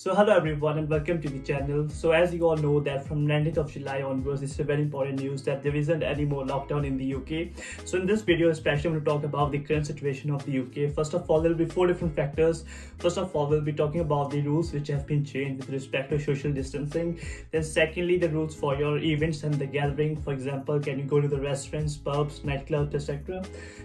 So hello everyone and welcome to the channel. So as you all know that from 19th of July onwards, this is a very important news that there isn't any more lockdown in the UK. So in this video especially I'm going to talk about the current situation of the UK. First of all, there will be 4 different factors. First of all, we'll be talking about the rules which have been changed with respect to social distancing. Then secondly, the rules for your events and the gathering. For example, can you go to the restaurants, pubs, nightclubs, etc.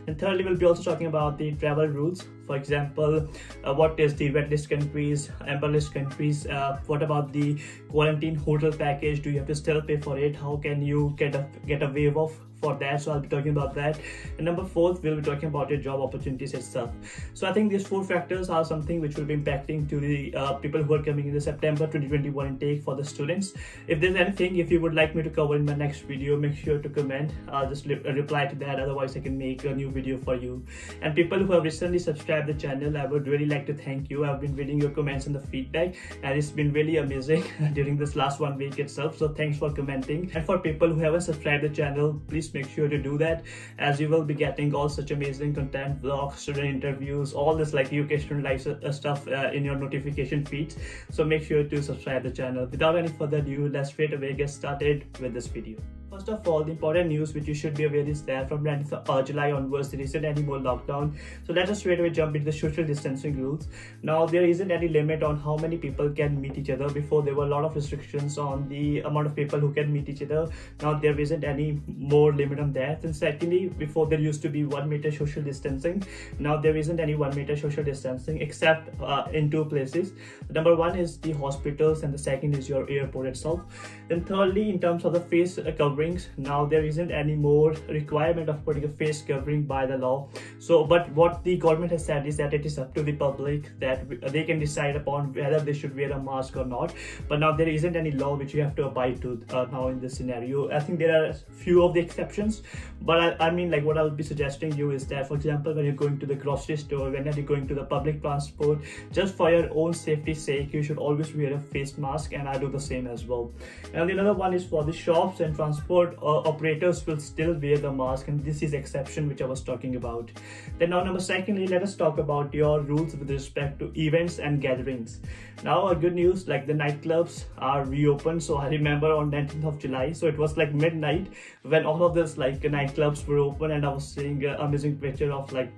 And thirdly, we'll be also talking about the travel rules. For example, what is the red list countries, amber list countries, what about the quarantine hotel package, do you have to still pay for it, how can you get a waive off for that? So I'll be talking about that. And number 4, we'll be talking about your job opportunities itself. So I think these 4 factors are something which will be impacting to the people who are coming in the September 2021 intake for the students. If there's anything if you would like me to cover in my next video, make sure to comment. I'll just reply to that, otherwise I can make a new video for you. And people who have recently subscribed the channel, I would really like to thank you. I've been reading your comments and the feedback, and it's been really amazing during this last 1 week itself. So thanks for commenting. And for people who haven't subscribed the channel, please make sure to do that, as you will be getting all such amazing content, vlogs, student interviews, all this like UK student life stuff in your notification feeds. So make sure to subscribe the channel. Without any further ado, let's straight away get started with this video. First of all, the important news which you should be aware is that from 19th July onwards, there isn't any more lockdown. So let us straight away jump into the social distancing rules. Now, there isn't any limit on how many people can meet each other. Before, there were a lot of restrictions on the amount of people who can meet each other. Now, there isn't any more limit on that. And secondly, before there used to be 1 meter social distancing. Now, there isn't any 1 meter social distancing except in 2 places. Number 1 is the hospitals and the second is your airport itself. Then thirdly, in terms of the face coverings, now there isn't any more requirement of putting a face covering by the law. So but what the government has said is that it is up to the public that they can decide upon whether they should wear a mask or not. But now there isn't any law which you have to abide to now in this scenario. I think there are few of the exceptions, but I mean, like, what I'll be suggesting you is that, for example, when you're going to the grocery store, when you're going to the public transport, just for your own safety's sake, you should always wear a face mask, and I do the same as well. And the other one is for the shops and transport operators will still wear the mask, and this is exception which I was talking about. Then now secondly, let us talk about your rules with respect to events and gatherings. Now, a good news, like the nightclubs are reopened. So I remember on 19th of July, so it was like midnight when all of this like nightclubs were open, and I was seeing an amazing picture of like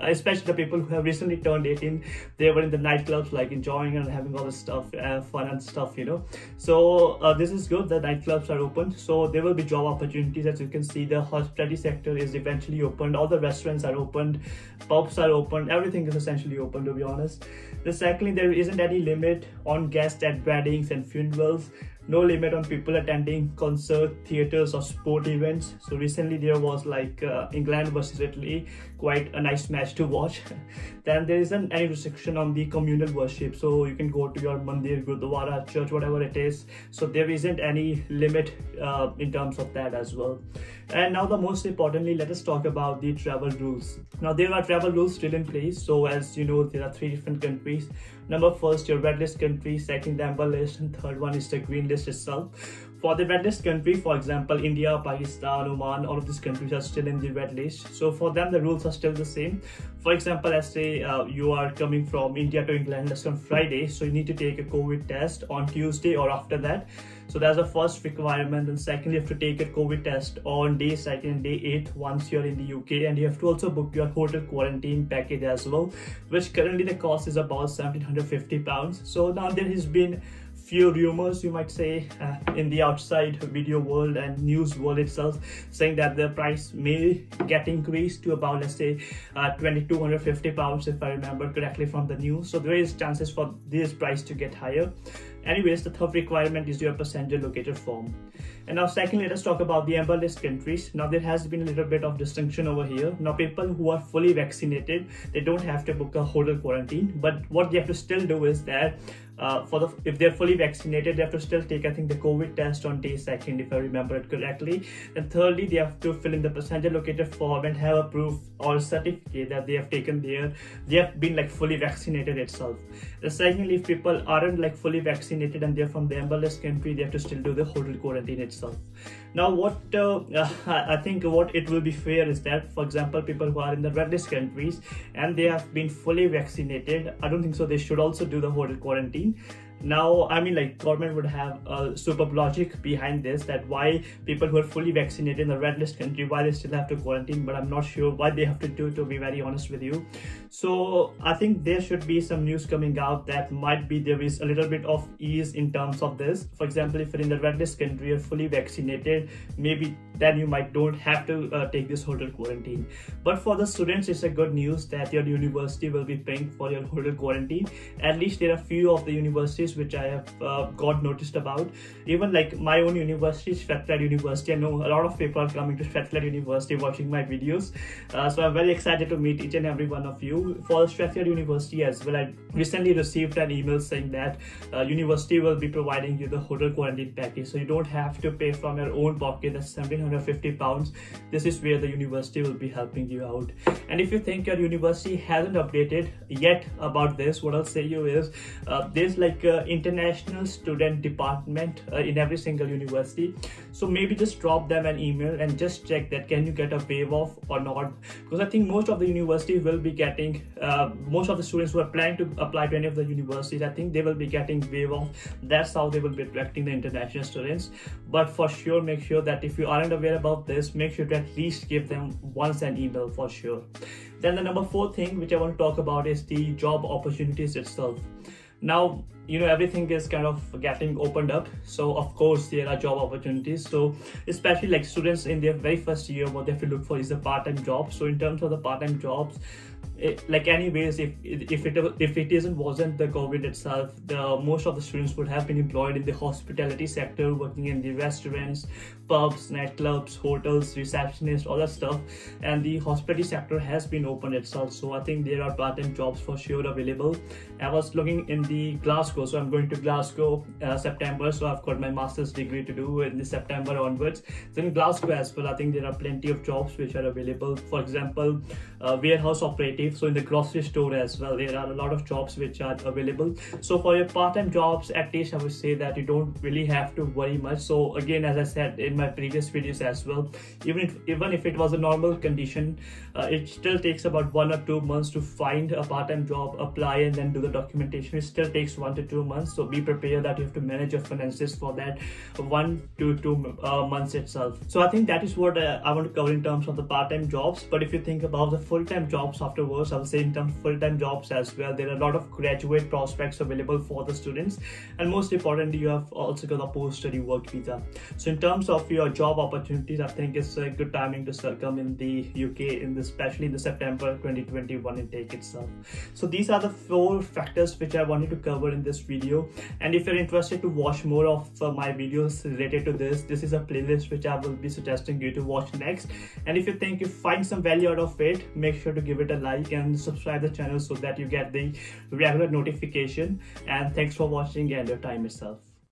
especially the people who have recently turned 18, they were in the nightclubs like enjoying and having all this stuff, fun and stuff, you know. So this is good, the nightclubs are open. So there will be job opportunities. As you can see, the hospitality sector is eventually opened, all the restaurants are opened, pubs are open, everything is essentially open, to be honest. Then secondly, there isn't any limit on guests at weddings and funerals. No limit on people attending concert, theaters or sport events. So recently there was like England versus Italy, quite a nice match to watch. Then there isn't any restriction on the communal worship. So you can go to your mandir, gurdwara, church, whatever it is. So there isn't any limit in terms of that as well. And now the most importantly, let us talk about the travel rules. Now there are travel rules still in place. So as you know, there are 3 different countries. Number 1st, your red list country, second the amber list, and third one is the green list itself. For the red list country, for example, India, Pakistan, Oman, all of these countries are still in the red list. So for them, the rules are still the same. For example, let's say you are coming from India to England, let's say on Friday. So you need to take a COVID test on Tuesday or after that. So that's the first requirement. And secondly, you have to take a COVID test on day 2nd and day 8th once you're in the UK. And you have to also book your hotel quarantine package as well, which currently the cost is about £1,750. So now there has been few rumors, you might say, in the outside video world and news world itself, saying that the price may get increased to about, let's say, £2,250 if I remember correctly from the news. So there is chances for this price to get higher. Anyways, the third requirement is your passenger locator form. And now secondly, let us talk about the amber list countries. Now there has been a little bit of distinction over here. Now people who are fully vaccinated, they don't have to book a hotel quarantine, but what they have to still do is that if they're fully vaccinated, they have to still take, I think, the COVID test on day 2nd, if I remember it correctly. And thirdly, they have to fill in the passenger locator form and have a proof or a certificate that they have taken they have been like fully vaccinated itself. And secondly, if people aren't like fully vaccinated and they're from the amber list country, they have to still do the hotel quarantine itself. Now what I think what it will be fair is that, for example, people who are in the red list countries and they have been fully vaccinated, I don't think so they should also do the hotel quarantine. Now, I mean, like, government would have a superb logic behind this, that why people who are fully vaccinated in the red list country, why they still have to quarantine, but I'm not sure why they have to do, to be very honest with you. So I think there should be some news coming out that might be there is a little bit of ease in terms of this. For example, if you're in the red list country, you're fully vaccinated, maybe then you might don't have to take this hotel quarantine. But for the students, it's a good news that your university will be paying for your hotel quarantine. At least there are few of the universities which I have got noticed about. Even like my own university, Strathclyde University, I know a lot of people are coming to Strathclyde University watching my videos, so I'm very excited to meet each and every one of you. For Strathclyde University as well, I recently received an email saying that university will be providing you the hotel quarantine package, so you don't have to pay from your own pocket. That's £1,750. This is where the university will be helping you out. And if you think your university hasn't updated yet about this, what I'll say you is there's like international student department in every single university, so maybe just drop them an email and just check that can you get a waive off or not, because I think most of the university will be getting most of the students who are planning to apply to any of the universities, I think they will be getting waive off. That's how they will be attracting the international students. But for sure, make sure that if you aren't aware about this, make sure to at least give them once an email for sure. Then the number 4 thing which I want to talk about is the job opportunities itself. Now, you know, everything is kind of getting opened up, so of course there are job opportunities. So especially like students in their very first year, what they have to look for is a part-time job. So in terms of the part-time jobs, like anyways, if it wasn't the COVID itself, most of the students would have been employed in the hospitality sector, working in the restaurants, pubs, nightclubs, hotels, receptionists, all that stuff. And the hospitality sector has been open itself, so I think there are part-time jobs for sure available. I was looking in the Glasgow, so I'm going to Glasgow September, so I've got my master's degree to do in the September onwards. So in Glasgow as well, I think there are plenty of jobs which are available. For example, warehouse operative, so in the grocery store as well, there are a lot of jobs which are available. So for your part-time jobs, at least I would say that you don't really have to worry much. So again, as I said in my previous videos as well, even if it was a normal condition, it still takes about 1 or 2 months to find a part-time job, apply, and then do the documentation. It still takes 1 to 2 months, so be prepared that you have to manage your finances for that 1 to 2 months itself. So I think that is what I want to cover in terms of the part-time jobs. But if you think about the full-time jobs afterwards, I will say in terms of full-time jobs as well, there are a lot of graduate prospects available for the students, and most importantly, you have also got a post-study work visa. So in terms of your job opportunities, I think it's a good timing to come in the UK, especially in the September 2021 intake itself. So these are the 4 factors which I wanted to cover in this video. And if you're interested to watch more of my videos related to this is a playlist which I will be suggesting you to watch next. And if you think you find some value out of it, make sure to give it a like and subscribe the channel so that you get the regular notification. And thanks for watching and your time itself.